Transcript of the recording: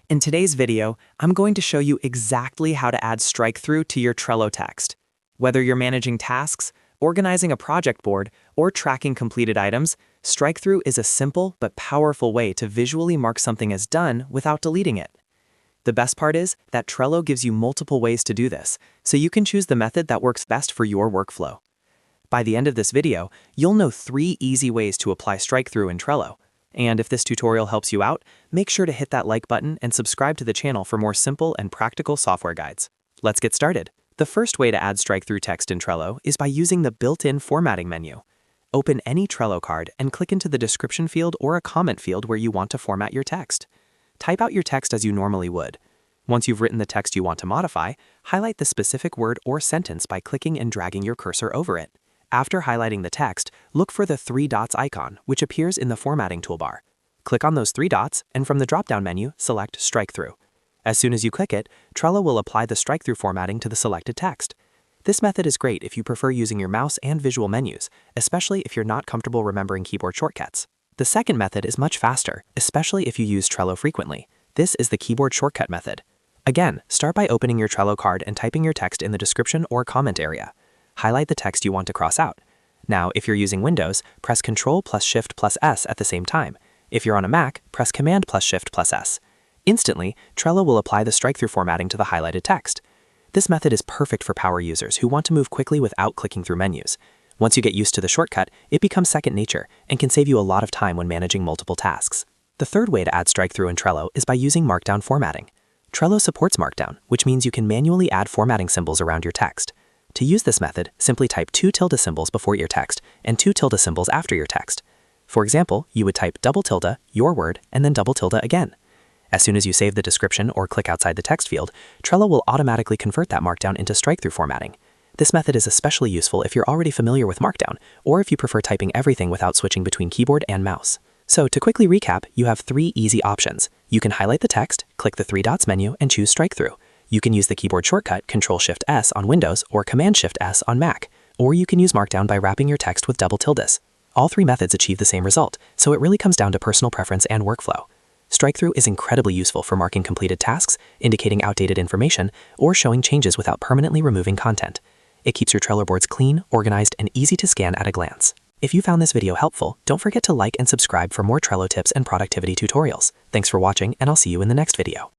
In today's video, I'm going to show you exactly how to add strike-through to your Trello text. Whether you're managing tasks, organizing a project board, or tracking completed items, strike-through is a simple but powerful way to visually mark something as done without deleting it. The best part is that Trello gives you multiple ways to do this, so you can choose the method that works best for your workflow. By the end of this video, you'll know 3 easy ways to apply strike-through in Trello. And if this tutorial helps you out, make sure to hit that like button and subscribe to the channel for more simple and practical software guides. Let's get started. The first way to add strike-through text in Trello is by using the built-in formatting menu. Open any Trello card and click into the description field or a comment field where you want to format your text. Type out your text as you normally would. Once you've written the text you want to modify, highlight the specific word or sentence by clicking and dragging your cursor over it. After highlighting the text, look for the 3 dots icon, which appears in the formatting toolbar. Click on those 3 dots, and from the drop-down menu, select Strike-Through. As soon as you click it, Trello will apply the strike-through formatting to the selected text. This method is great if you prefer using your mouse and visual menus, especially if you're not comfortable remembering keyboard shortcuts. The second method is much faster, especially if you use Trello frequently. This is the keyboard shortcut method. Again, start by opening your Trello card and typing your text in the description or comment area. Highlight the text you want to cross out. Now, if you're using Windows, press Ctrl plus Shift plus S at the same time. If you're on a Mac, press Command plus Shift plus S. Instantly, Trello will apply the strike-through formatting to the highlighted text. This method is perfect for power users who want to move quickly without clicking through menus. Once you get used to the shortcut, it becomes second nature and can save you a lot of time when managing multiple tasks. The third way to add strike-through in Trello is by using Markdown formatting. Trello supports Markdown, which means you can manually add formatting symbols around your text. To use this method, simply type 2 tilde symbols before your text and 2 tilde symbols after your text. For example, you would type double tilde, your word, and then double tilde again. As soon as you save the description or click outside the text field, Trello will automatically convert that Markdown into strike-through formatting. This method is especially useful if you're already familiar with Markdown, or if you prefer typing everything without switching between keyboard and mouse. So to quickly recap, you have 3 easy options. You can highlight the text, click the 3 dots menu, and choose strike-through. You can use the keyboard shortcut Ctrl-Shift-S on Windows or Command-Shift-S on Mac, or you can use Markdown by wrapping your text with double tildes. All 3 methods achieve the same result, so it really comes down to personal preference and workflow. Strike-through is incredibly useful for marking completed tasks, indicating outdated information, or showing changes without permanently removing content. It keeps your Trello boards clean, organized, and easy to scan at a glance. If you found this video helpful, don't forget to like and subscribe for more Trello tips and productivity tutorials. Thanks for watching, and I'll see you in the next video.